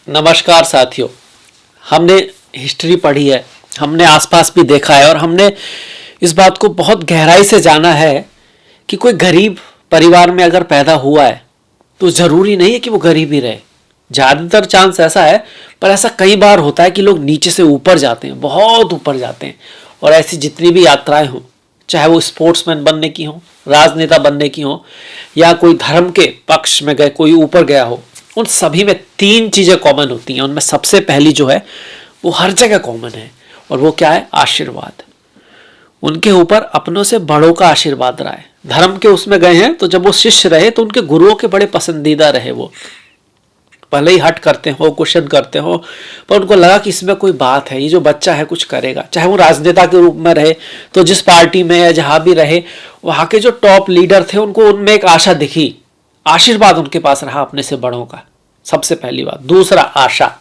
नमस्कार साथियों। हमने हिस्ट्री पढ़ी है, हमने आसपास भी देखा है और हमने इस बात को बहुत गहराई से जाना है कि कोई गरीब परिवार में अगर पैदा हुआ है तो ज़रूरी नहीं है कि वो गरीब ही रहे। ज़्यादातर चांस ऐसा है, पर ऐसा कई बार होता है कि लोग नीचे से ऊपर जाते हैं, बहुत ऊपर जाते हैं। और ऐसी जितनी भी यात्राएं हों, चाहे वो स्पोर्ट्समैन बनने की हो, राजनेता बनने की हो, या कोई धर्म के पक्ष में गए, कोई ऊपर गया हो, उन सभी में तीन चीज़ें कॉमन होती हैं। उनमें सबसे पहली जो है वो हर जगह कॉमन है, और वो क्या है? आशीर्वाद। उनके ऊपर अपनों से बड़ों का आशीर्वाद रहा है। धर्म के उसमें गए हैं तो जब वो शिष्य रहे तो उनके गुरुओं के बड़े पसंदीदा रहे। वो भले ही हट करते हो, क्वेश्चन करते हो, पर उनको लगा कि इसमें कोई बात है, ये जो बच्चा है कुछ करेगा। चाहे वो राजनेता के रूप में रहे तो जिस पार्टी में या जहां भी रहे, वहां के जो टॉप लीडर थे उनको उनमें एक आशा दिखी, आशीर्वाद उनके पास रहा अपने से बड़ों का। सबसे पहली बात। दूसरा, आशा।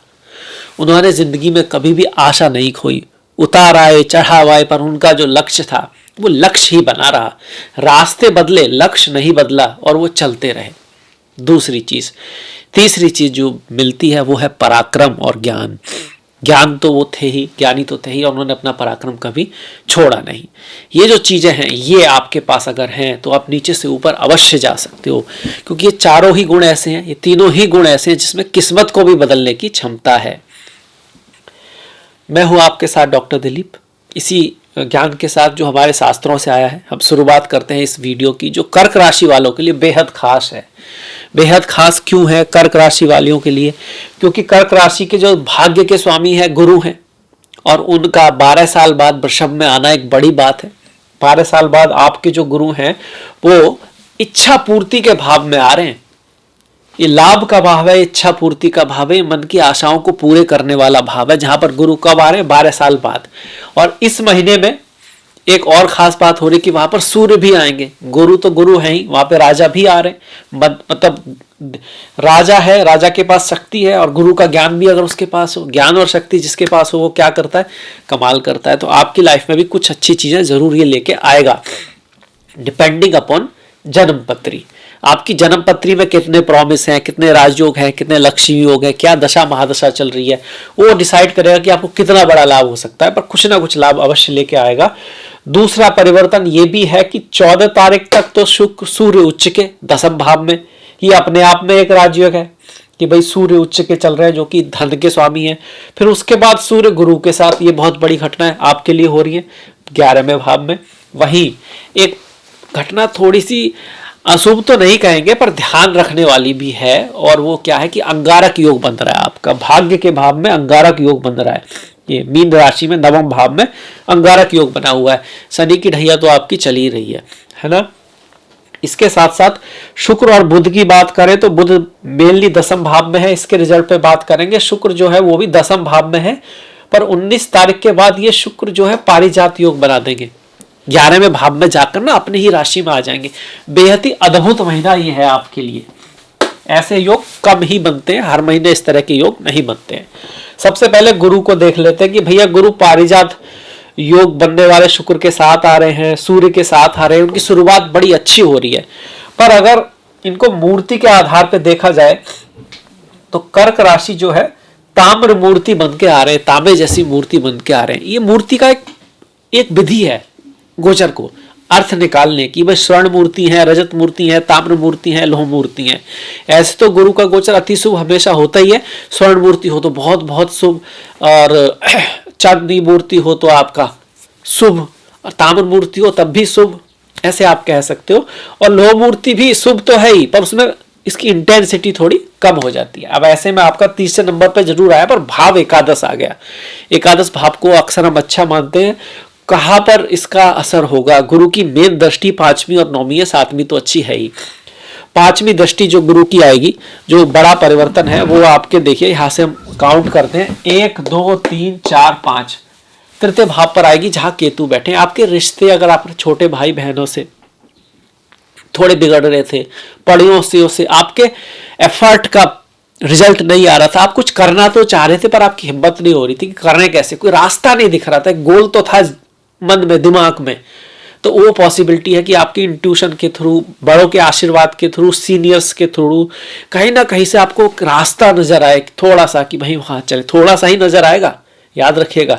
उन्होंने जिंदगी में कभी भी आशा नहीं खोई। उतार आए, चढ़ाव आए, पर उनका जो लक्ष्य था वो लक्ष्य ही बना रहा। रास्ते बदले, लक्ष्य नहीं बदला, और वो चलते रहे। दूसरी चीज। तीसरी चीज जो मिलती है वो है पराक्रम और ज्ञान। ज्ञान तो वो थे ही, ज्ञानी तो थे ही, और उन्होंने अपना पराक्रम कभी छोड़ा नहीं। ये जो चीजें हैं, ये आपके पास अगर हैं तो आप नीचे से ऊपर अवश्य जा सकते हो, क्योंकि ये चारों ही गुण ऐसे हैं, ये तीनों ही गुण ऐसे हैं जिसमें किस्मत को भी बदलने की क्षमता है। मैं हूं आपके साथ डॉक्टर दिलीप, इसी ज्ञान के साथ जो हमारे शास्त्रों से आया है। हम शुरुआत करते हैं इस वीडियो की, जो कर्क राशि वालों के लिए बेहद खास है। बेहद खास क्यों है कर्क राशि वालियों के लिए? क्योंकि कर्क राशि के जो भाग्य के स्वामी है गुरु हैं, और उनका 12 साल बाद वृषभ में आना एक बड़ी बात है। 12 साल बाद आपके जो गुरु हैं वो इच्छा पूर्ति के भाव में आ रहे हैं। ये लाभ का भाव है, इच्छा पूर्ति का भाव है, मन की आशाओं को पूरे करने वाला भाव है, जहां पर गुरु कब आ रहे हैं? 12 साल बाद। और इस महीने में एक और खास बात हो रही कि वहां पर सूर्य भी आएंगे। गुरु तो गुरु है ही, वहां पे राजा भी आ रहे हैं। मतलब राजा है, राजा के पास शक्ति है, और गुरु का ज्ञान भी अगर उसके पास हो, ज्ञान और शक्ति जिसके पास हो, वो क्या करता है? कमाल करता है। तो आपकी लाइफ में भी कुछ अच्छी चीजें जरूर ये लेके आएगा, डिपेंडिंग अपॉन जन्म पत्री। आपकी जन्म पत्री में कितने प्रॉमिस हैं, कितने राजयोग हैं, कितने लक्ष्मी योग है, क्या दशा महादशा चल रही है, वो डिसाइड करेगा कि आपको कितना बड़ा लाभ हो सकता है। पर कुछ ना कुछ लाभ अवश्य लेके आएगा। दूसरा परिवर्तन ये भी है कि 14 तारीख तक तो शुक्र सूर्य उच्च के दसम भाव में, ये अपने आप में एक राजयोग है कि भाई सूर्य उच्च के चल रहे हैं, जो कि धन के स्वामी है। फिर उसके बाद सूर्य गुरु के साथ, ये बहुत बड़ी घटना है आपके लिए हो रही है 11वें भाव में। वहीं एक घटना थोड़ी सी अशुभ तो नहीं कहेंगे, पर ध्यान रखने वाली भी है, और वो क्या है कि अंगारक योग बन रहा है आपका। भाग्य के भाव में अंगारक योग बन रहा है। ये मीन राशि में नवम भाव में अंगारक योग बना हुआ है। शनि की ढैया तो आपकी चल ही रही है ना। इसके साथ साथ शुक्र और बुध की बात करें तो बुध मेनली दसम भाव में है, इसके रिजल्ट पे बात करेंगे। शुक्र जो है वो भी दसम भाव में है, पर 19 तारीख के बाद ये शुक्र जो है पारिजात योग बना देंगे। 11वें भाव में जाकर ना अपनी ही राशि में आ जाएंगे। बेहद ही अद्भुत महीना ये है आपके लिए। ऐसे योग कम ही बनते हैं, हर महीने इस तरह के योग नहीं बनते हैं। सबसे पहले गुरु को देख लेते हैं कि भैया गुरु पारिजात योग बनने वाले शुक्र के साथ आ रहे हैं, सूर्य के साथ आ रहे हैं, उनकी शुरुआत बड़ी अच्छी हो रही है। पर अगर इनको मूर्ति के आधार पर देखा जाए तो कर्क राशि जो है ताम्र मूर्ति बन के आ रहे हैं, तांबे जैसी मूर्ति बन के आ रहे हैं। ये मूर्ति का एक विधि है गोचर को अर्थ निकालने की। भाई स्वर्ण मूर्ति है, रजत मूर्ति है, ताम्र मूर्ति है, लोह मूर्ति है। ऐसे तो गुरु का गोचर अति शुभ हमेशा होता ही है। स्वर्ण मूर्ति हो तो बहुत बहुत शुभ, और चांदी मूर्ति हो तो आपका शुभ, और ताम्र मूर्ति हो तब भी शुभ, ऐसे आप कह सकते हो। और लोह मूर्ति भी शुभ तो है ही, पर उसमें इसकी इंटेंसिटी थोड़ी कम हो जाती है। अब ऐसे में आपका तीसरे नंबर पर जरूर आया, पर भाव एकादश आ गया। एकादश भाव को अक्सर हम अच्छा मानते हैं। कहाँ पर इसका असर होगा? गुरु की मेन दृष्टि 5वीं और 9वीं है, 7वीं तो अच्छी है ही। 5वीं दृष्टि जो गुरु की आएगी, जो बड़ा परिवर्तन है वो आपके देखिए, यहाँ से हम काउंट करते हैं 1 2 3 4 5, तृतीय भाव पर आएगी जहां केतु बैठे। आपके रिश्ते, अगर आप छोटे भाई बहनों से थोड़े बिगड़ रहे थे, पड़ोसियों से आपके एफर्ट का रिजल्ट नहीं आ रहा था, आप कुछ करना तो चाह रहे थे पर आपकी हिम्मत नहीं हो रही थी कि करने कैसे, कोई रास्ता नहीं दिख रहा था, गोल तो था मन में, दिमाग में, तो वो पॉसिबिलिटी है कि आपकी इंट्यूशन के थ्रू, बड़ों के आशीर्वाद के थ्रू, सीनियर्स के थ्रू कहीं ना कहीं से आपको एक रास्ता नजर आए थोड़ा सा, कि भाई वहां चले, थोड़ा सा ही नजर आएगा, याद रखिएगा,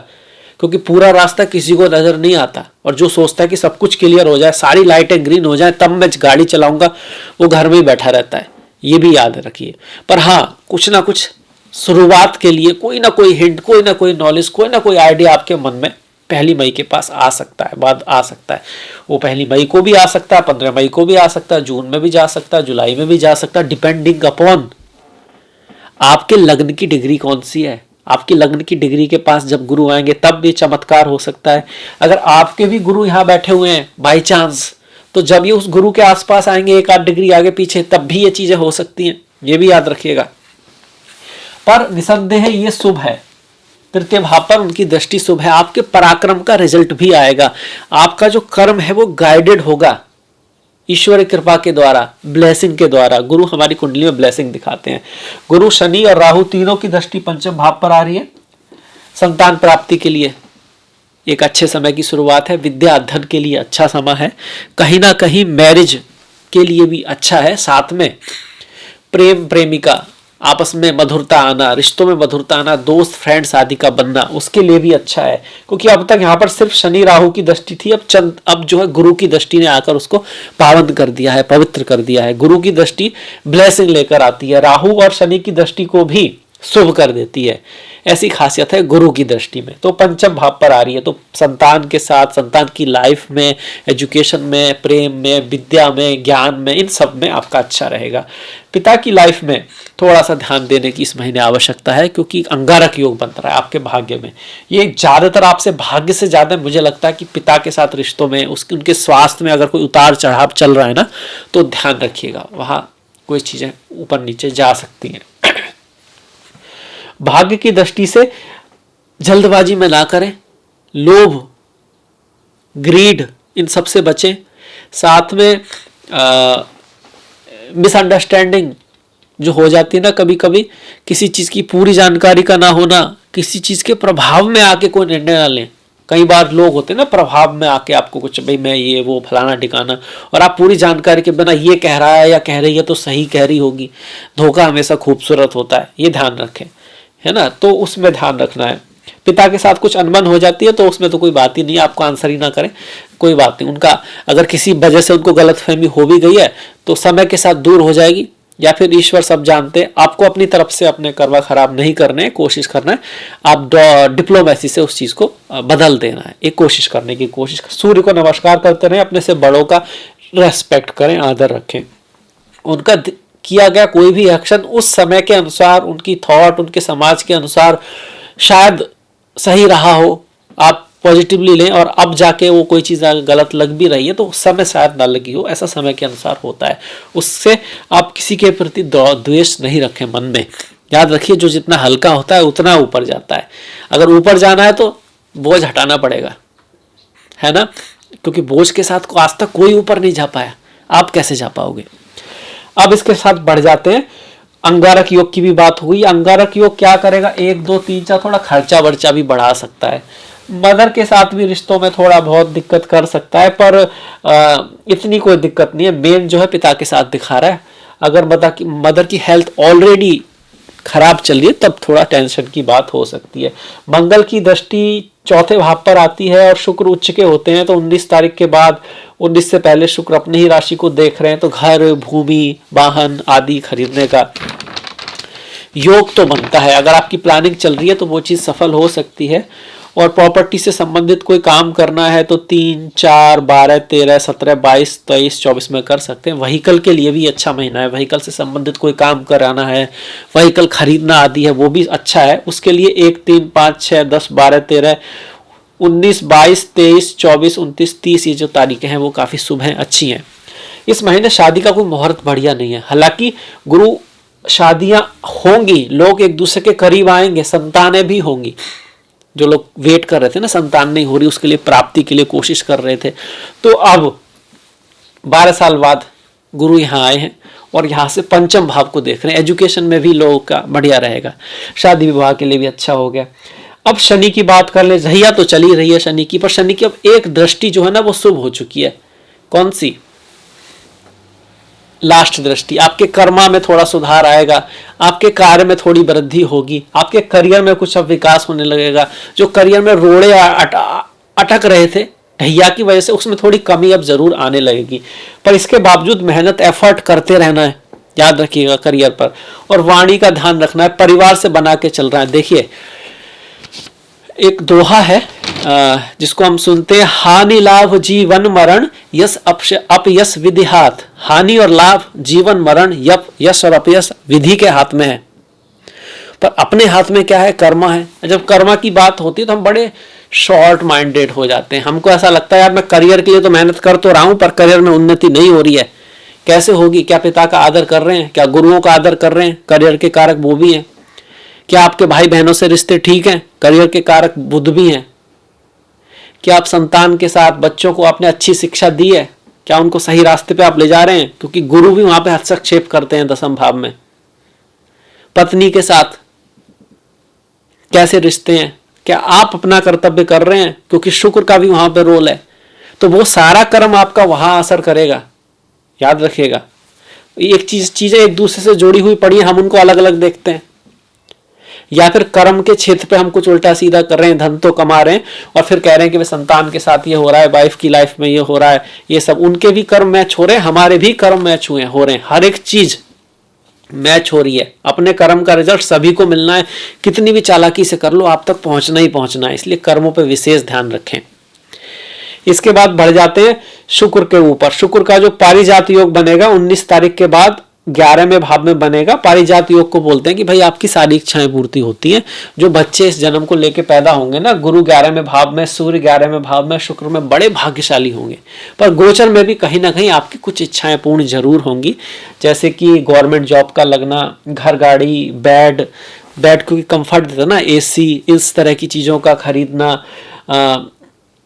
क्योंकि पूरा रास्ता किसी को नजर नहीं आता। और जो सोचता है कि सब कुछ क्लियर हो जाए, सारी लाइटें ग्रीन हो जाए तब मैं गाड़ी चलाऊंगा, वो घर में ही बैठा रहता है, ये भी याद रखिए। पर हाँ, कुछ ना कुछ शुरुआत के लिए कोई ना कोई हिंट, कोई ना कोई नॉलेज, कोई ना कोई आइडिया आपके मन में 1 मई के पास आ सकता है, बाद आ सकता है। वो 1 मई को भी आ सकता है, 15 मई को भी आ सकता है, जून में भी जा सकता है, जुलाई में भी जा सकता है, डिपेंडिंग अपॉन आपके लग्न की डिग्री कौन सी है। आपकी लग्न की डिग्री के पास जब गुरु आएंगे तब भी चमत्कार हो सकता है। अगर आपके भी गुरु यहाँ बैठे हुए हैं बाई चांस, तो जब ये उस गुरु के आसपास आएंगे 1 आध डिग्री आगे पीछे, तब भी ये चीजें हो सकती हैं, ये भी याद रखिएगा। पर निसंदेह ये शुभ है, तृतीय भाव पर उनकी दृष्टि शुभ है। आपके पराक्रम का रिजल्ट भी आएगा, आपका जो कर्म है वो गाइडेड होगा ईश्वर कृपा के द्वारा, ब्लेसिंग के द्वारा। गुरु हमारी कुंडली में ब्लेसिंग दिखाते हैं। गुरु, शनि और राहु तीनों की दृष्टि पंचम भाव पर आ रही है। संतान प्राप्ति के लिए एक अच्छे समय की शुरुआत है, विद्या अध्ययन के लिए अच्छा समय है, कहीं ना कहीं मैरिज के लिए भी अच्छा है। साथ में प्रेम प्रेमिका आपस में मधुरता आना, रिश्तों में मधुरता आना, दोस्त फ्रेंड्स आदि का बनना, उसके लिए भी अच्छा है। क्योंकि अब तक यहाँ पर सिर्फ शनि राहु की दृष्टि थी, अब जो है गुरु की दृष्टि ने आकर उसको पावन कर दिया है, पवित्र कर दिया है। गुरु की दृष्टि ब्लेसिंग लेकर आती है, राहु और शनि की दृष्टि को भी शुभ कर देती है। ऐसी खासियत है गुरु की दृष्टि में। तो पंचम भाव पर आ रही है, तो संतान के साथ, संतान की लाइफ में, एजुकेशन में, प्रेम में, विद्या में, ज्ञान में, इन सब में आपका अच्छा रहेगा। पिता की लाइफ में थोड़ा सा ध्यान देने की इस महीने आवश्यकता है, क्योंकि अंगारक योग बन रहा है आपके भाग्य में। ये ज्यादातर आपसे भाग्य से ज्यादा मुझे लगता है कि पिता के साथ रिश्तों में, उनके स्वास्थ्य में अगर कोई उतार चढ़ाव चल रहा है ना, तो ध्यान रखिएगा, वहां कोई चीजें ऊपर नीचे जा सकती हैं। भाग्य की दृष्टि से जल्दबाजी में ना करें, लोभ, ग्रीड, इन सब से बचें। साथ में मिसअंडरस्टैंडिंग जो हो जाती है ना कभी कभी, किसी चीज की पूरी जानकारी का ना होना, किसी चीज के प्रभाव में आके कोई निर्णय ना लें। कई बार लोग होते हैं ना प्रभाव में आके आपको कुछ, भाई मैं ये वो फलाना ठिकाना, और आप पूरी जानकारी के बिना ये कह रहा है या कह रही है तो सही कह रही होगी। धोखा हमेशा खूबसूरत होता है, ये ध्यान रखें, है ना। तो उसमें ध्यान रखना है। पिता के साथ कुछ अनबन हो जाती है तो उसमें तो कोई बात ही नहीं, आपको आंसर ही ना करें, कोई बात नहीं। उनका अगर किसी वजह से उनको गलतफहमी हो भी गई है तो समय के साथ दूर हो जाएगी, या फिर ईश्वर सब जानते हैं। आपको अपनी तरफ से अपने कर्मा खराब नहीं करने हैं, कोशिश करना है, आप डिप्लोमेसी से उस चीज को बदल देना है, एक कोशिश करने की कोशिश। सूर्य को नमस्कार करते रहें, अपने से बड़ों का रेस्पेक्ट करें, आदर रखें। उनका किया गया कोई भी एक्शन उस समय के अनुसार, उनकी थॉट, उनके समाज के अनुसार शायद सही रहा हो, आप पॉजिटिवली लें। और अब जाके वो कोई चीज़ गलत लग भी रही है तो उस समय शायद ना लगी हो, ऐसा समय के अनुसार होता है। उससे आप किसी के प्रति द्वेष नहीं रखें मन में। याद रखिए, जो जितना हल्का होता है उतना ऊपर जाता है। अगर ऊपर जाना है तो बोझ हटाना पड़ेगा, है ना, क्योंकि बोझ के साथ आज तक कोई ऊपर नहीं जा पाया, आप कैसे जा पाओगे। अब इसके साथ बढ़ जाते हैं, अंगारक योग की भी बात हुई। अंगारक योग क्या करेगा, 1 2 3 4 थोड़ा खर्चा वर्चा भी बढ़ा सकता है। मदर के साथ भी रिश्तों में थोड़ा बहुत दिक्कत कर सकता है, पर इतनी कोई दिक्कत नहीं है। मेन जो है पिता के साथ दिखा रहा है। अगर मदर की हेल्थ ऑलरेडी खराब चल रही है तब थोड़ा टेंशन की बात हो सकती है। मंगल की दृष्टि चौथे भाव पर आती है और शुक्र उच्च के होते हैं, तो 19 तारीख के बाद, 19 से पहले शुक्र अपनी ही राशि को देख रहे हैं, तो घर, भूमि, वाहन आदि खरीदने का योग तो बनता है। अगर आपकी प्लानिंग चल रही है तो वो चीज़ सफल हो सकती है। और प्रॉपर्टी से संबंधित कोई काम करना है तो 3 4 12 13 17 22 23 24 में कर सकते हैं। व्हीकल के लिए भी अच्छा महीना है, व्हीकल से संबंधित कोई काम कराना है, व्हीकल खरीदना आदि है, वो भी अच्छा है। उसके लिए 1 3 5 6 10 12 13 19 22 23 24 29 30 ये जो तारीखें हैं वो काफ़ी शुभ हैं, अच्छी हैं। इस महीने शादी का कोई मुहूर्त बढ़िया नहीं है। हालांकि गुरु शादियां होंगी, लोग एक दूसरे के करीब आएंगे, संतानें भी होंगी। जो लोग वेट कर रहे थे ना, संतान नहीं हो रही, उसके लिए प्राप्ति के लिए कोशिश कर रहे थे, तो अब 12 साल बाद गुरु यहाँ आए हैं और यहाँ से पंचम भाव को देख रहे हैं। एजुकेशन में भी लोगों का बढ़िया रहेगा, शादी विवाह के लिए भी अच्छा हो गया। अब शनि की बात कर ले, झैया तो चली रही है शनि की, पर शनि की अब एक दृष्टि जो है ना वो शुभ हो चुकी है। कौन सी? लास्ट दृष्टि। आपके कर्मा में थोड़ा सुधार आएगा, आपके कार्य में थोड़ी वृद्धि होगी, आपके करियर में कुछ अब विकास होने लगेगा। जो करियर में रोड़े अटक रहे थे ढैया की वजह से, उसमें थोड़ी कमी अब जरूर आने लगेगी, पर इसके बावजूद मेहनत एफर्ट करते रहना है, याद रखिएगा करियर पर। और वाणी का ध्यान रखना है, परिवार से बना के चल रहा है। देखिए एक दोहा है जिसको हम सुनते हैं, हानि लाभ जीवन मरण यश अपयश विधि हाथ। हानि और लाभ, जीवन मरण, यश और अपयश विधि के हाथ में है, पर अपने हाथ में क्या है? कर्मा है। जब कर्मा की बात होती है तो हम बड़े शॉर्ट माइंडेड हो जाते हैं। हमको ऐसा लगता है यार मैं करियर के लिए तो मेहनत कर तो रहा हूं, पर करियर में उन्नति नहीं हो रही है। कैसे होगी? क्या पिता का आदर कर रहे हैं? क्या गुरुओं का आदर कर रहे हैं? करियर के कारक वो भी हैं। क्या आपके भाई बहनों से रिश्ते ठीक हैं? करियर के कारक बुध भी हैं। क्या आप संतान के साथ बच्चों को आपने अच्छी शिक्षा दी है? क्या उनको सही रास्ते पे आप ले जा रहे हैं? क्योंकि गुरु भी वहां पे हस्तक्षेप करते हैं दसम भाव में। पत्नी के साथ कैसे रिश्ते हैं? क्या आप अपना कर्तव्य कर रहे हैं? क्योंकि शुक्र का भी वहां पे रोल है, तो वो सारा कर्म आपका वहां असर करेगा, याद रखिएगा। एक चीजें एक दूसरे से जुड़ी हुई पड़ी, हम उनको अलग अलग देखते हैं, या फिर कर्म के क्षेत्र पे हम कुछ उल्टा सीधा कर रहे हैं, धन तो कमा रहे हैं और फिर कह रहे हैं कि वे संतान के साथ ये हो रहा है, वाइफ की लाइफ में ये हो रहा है, ये सब उनके भी कर्म मैच हो रहे हैं, हमारे भी कर्म मैच हो रहे हैं, हर एक चीज मैच हो रही है। अपने कर्म का रिजल्ट सभी को मिलना है, कितनी भी चालाकी से कर लो आप तक पहुंचना ही पहुंचना है, इसलिए कर्मों पर विशेष ध्यान रखें। इसके बाद बढ़ जाते हैं शुक्र के ऊपर। शुक्र का जो पारिजात योग बनेगा 19 तारीख के बाद 11वें भाव में बनेगा। पारिजात योग को बोलते हैं कि भाई आपकी सारी इच्छाएं पूर्ति होती हैं। जो बच्चे इस जन्म को लेके पैदा होंगे ना, गुरु 11वें भाव में, सूर्य 11वें भाव में, शुक्र में, बड़े भाग्यशाली होंगे। पर गोचर में भी कहीं ना कहीं आपकी कुछ इच्छाएं पूर्ण जरूर होंगी, जैसे कि गवर्नमेंट जॉब का लगना, घर गाड़ी, बेड क्योंकि कंफर्ट देता ना, एसी, इस तरह की चीजों का खरीदना,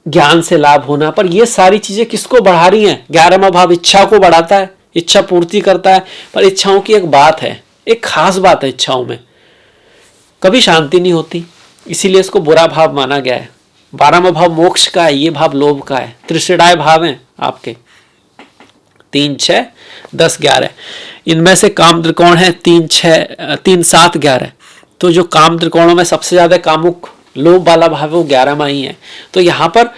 ज्ञान से लाभ होना। पर ये सारी चीजें किसको बढ़ा रही हैं? 11वां भाव इच्छा को बढ़ाता है, इच्छा पूर्ति करता है। पर इच्छाओं की एक बात है, एक खास बात है, इच्छाओं में कभी शांति नहीं होती, इसीलिए इसको बुरा भाव माना गया है। 12वां भाव मोक्ष का है, ये भाव लोभ का है। त्रिशिडाय भाव है आपके 3, 6, 10, 11। इनमें से काम त्रिकोण है 3, 7, 11। तो जो काम त्रिकोणों में सबसे ज्यादा कामुक लोभ वाला भाव है वो 11वां ही है। तो यहां पर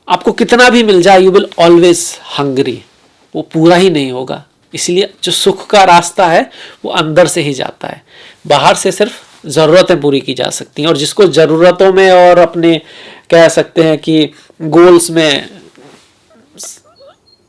आपको कितना भी मिल जाए, यू विल ऑलवेज हंग्री, वो पूरा ही नहीं होगा। इसलिए जो सुख का रास्ता है वो अंदर से ही जाता है, बाहर से सिर्फ जरूरतें पूरी की जा सकती हैं। और जिसको जरूरतों में और अपने कह सकते हैं कि गोल्स में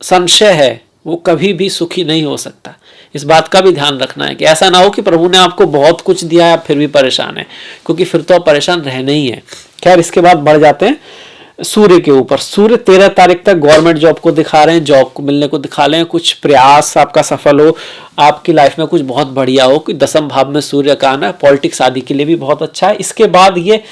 संशय है, वो कभी भी सुखी नहीं हो सकता। इस बात का भी ध्यान रखना है कि ऐसा ना हो कि प्रभु ने आपको बहुत कुछ दिया है आप फिर भी परेशान है, क्योंकि फिर तो आप परेशान रहने ही है। खैर, इसके बाद बढ़ जाते हैं सूर्य के ऊपर। सूर्य 13 तारीख तक गवर्नमेंट जॉब को दिखा रहे हैं, जॉब को मिलने को दिखा रहे हैं, कुछ प्रयास आपका सफल हो, आपकी लाइफ में कुछ बहुत बढ़िया हो। कि 10वें भाव में सूर्य का आना पॉलिटिक्स आदि के लिए भी बहुत अच्छा है। इसके बाद ये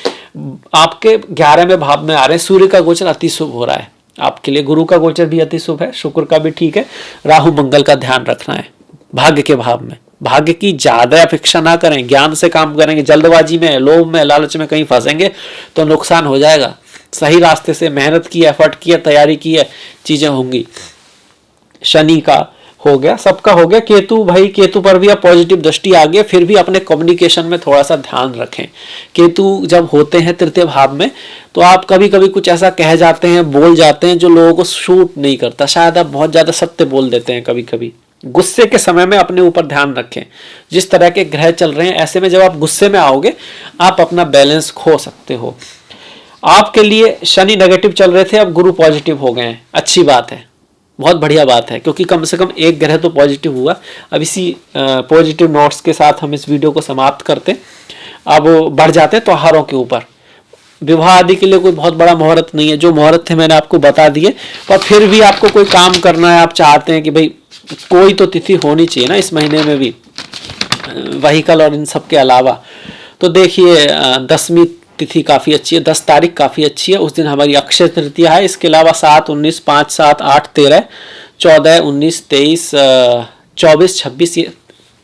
आपके 11वें भाव में आ रहे हैं। सूर्य का गोचर अति शुभ हो रहा है आपके लिए, गुरु का गोचर भी अति शुभ है, शुक्र का भी ठीक है, राहु मंगल का ध्यान रखना है। भाग्य के भाव में, भाग्य की ज्यादा अपेक्षा ना करें, ज्ञान से काम करेंगे, जल्दबाजी में, लोभ में, लालच में कहीं फंसेंगे तो नुकसान हो जाएगा। सही रास्ते से मेहनत की, एफर्ट की है, तैयारी की है, चीजें होंगी। शनि का हो गया, सबका हो गया। केतु, भाई केतु पर भी अब पॉजिटिव दृष्टि आ गई, फिर भी अपने कम्युनिकेशन में थोड़ा सा ध्यान रखें। केतु जब होते हैं तृतीय भाव में तो आप कभी कभी कुछ ऐसा कह जाते हैं, बोल जाते हैं जो लोगों को सूट नहीं करता। शायद आप बहुत ज्यादा सत्य बोल देते हैं कभी कभी। गुस्से के समय में अपने ऊपर ध्यान रखें। जिस तरह के ग्रह चल रहे हैं, ऐसे में जब आप गुस्से में आओगे आप अपना बैलेंस खो सकते हो। आपके लिए शनि नेगेटिव चल रहे थे, अब गुरु पॉजिटिव हो गए हैं, अच्छी बात है, बहुत बढ़िया बात है, क्योंकि कम से कम एक ग्रह तो पॉजिटिव हुआ। अब इसी पॉजिटिव नोट्स के साथ हम इस वीडियो को समाप्त करते हैं। अब बढ़ जाते हैं त्योहारों के ऊपर। विवाह आदि के लिए कोई बहुत बड़ा मुहूर्त नहीं है, जो मुहूर्त थे मैंने आपको बता दिए। पर फिर भी आपको कोई काम करना है, आप चाहते हैं कि भाई कोई तो तिथि होनी चाहिए ना इस महीने में भी, व्हीकल और इन सब के अलावा। तो देखिए 10वीं तिथि काफ़ी अच्छी है, 10 तारीख काफ़ी अच्छी है, उस दिन हमारी अक्षय तृतीया है। इसके अलावा 7, 19, 5, 7, 8, 13, 14, 19, 23, 24, 26 ये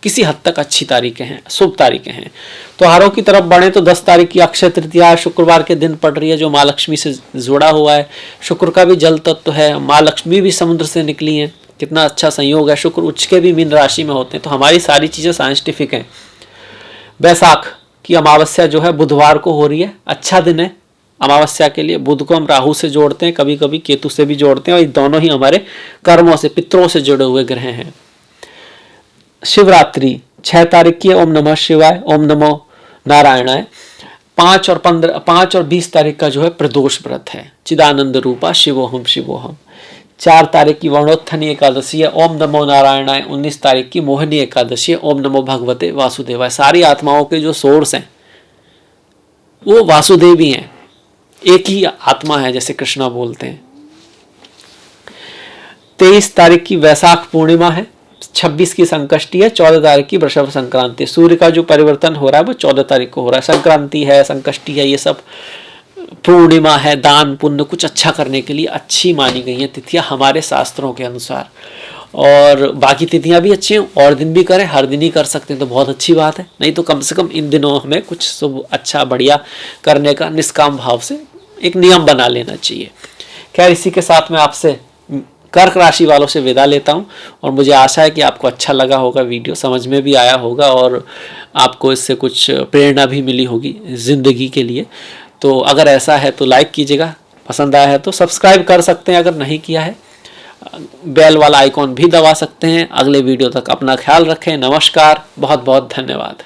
किसी हद तक अच्छी तारीखें हैं, शुभ तारीखें हैं। त्योहारों की तरफ बढ़े तो 10 तारीख की अक्षय तृतीया शुक्रवार के दिन पड़ रही है, जो माँ लक्ष्मी से जुड़ा हुआ है। शुक्र का भी जल तत्व है, माँ लक्ष्मी भी समुद्र से निकली हैं, कितना अच्छा संयोग है। शुक्र उच्च के भी मीन राशि में होते हैं, तो हमारी सारी चीज़ें साइंटिफिक हैं। बैसाख की अमावस्या जो है बुधवार को हो रही है, अच्छा दिन है अमावस्या के लिए। बुध को हम राहु से जोड़ते हैं, कभी कभी केतु से भी जोड़ते हैं, और ये दोनों ही हमारे कर्मों से, पितरों से जुड़े हुए ग्रह हैं। शिवरात्रि 6 तारीख की है, ओम नमः शिवाय, ओम नमो नारायणाय। 5 और 20 तारीख का जो है प्रदोष व्रत है, चिदानंद रूपा शिवोहम शिवोहम। 4 तारीख की वर्णोत्थनी एकादशी है, ओम नमो नारायणाय। 19 तारीख की मोहिनी एकादशी है, ओम नमो भगवते वासुदेवाय। सारी आत्माओं के जो सोर्स हैं वो वासुदेव ही हैं, एक ही आत्मा है, जैसे कृष्णा बोलते हैं। 23 तारीख की वैशाख पूर्णिमा है, 26 की संकष्टी है, 14 तारीख की वृषभ संक्रांति। सूर्य का जो परिवर्तन हो रहा है वो 14 तारीख को हो रहा है। संक्रांति है, संकष्टी है, ये सब पूर्णिमा है, दान पुण्य कुछ अच्छा करने के लिए अच्छी मानी गई हैं तिथियां हमारे शास्त्रों के अनुसार। और बाकी तिथियां भी अच्छी हैं, और दिन भी करें, हर दिन ही कर सकते हैं तो बहुत अच्छी बात है, नहीं तो कम से कम इन दिनों हमें कुछ शुभ अच्छा बढ़िया करने का निष्काम भाव से एक नियम बना लेना चाहिए। खैर, इसी के साथ मैं आपसे कर्क राशि वालों से विदा लेता हूं, और मुझे आशा है कि आपको अच्छा लगा होगा, वीडियो समझ में भी आया होगा, और आपको इससे कुछ प्रेरणा भी मिली होगी ज़िंदगी के लिए। तो अगर ऐसा है तो लाइक कीजिएगा, पसंद आया है तो सब्सक्राइब कर सकते हैं, अगर नहीं किया है बेल वाला आइकॉन भी दबा सकते हैं। अगले वीडियो तक अपना ख्याल रखें। नमस्कार, बहुत बहुत धन्यवाद।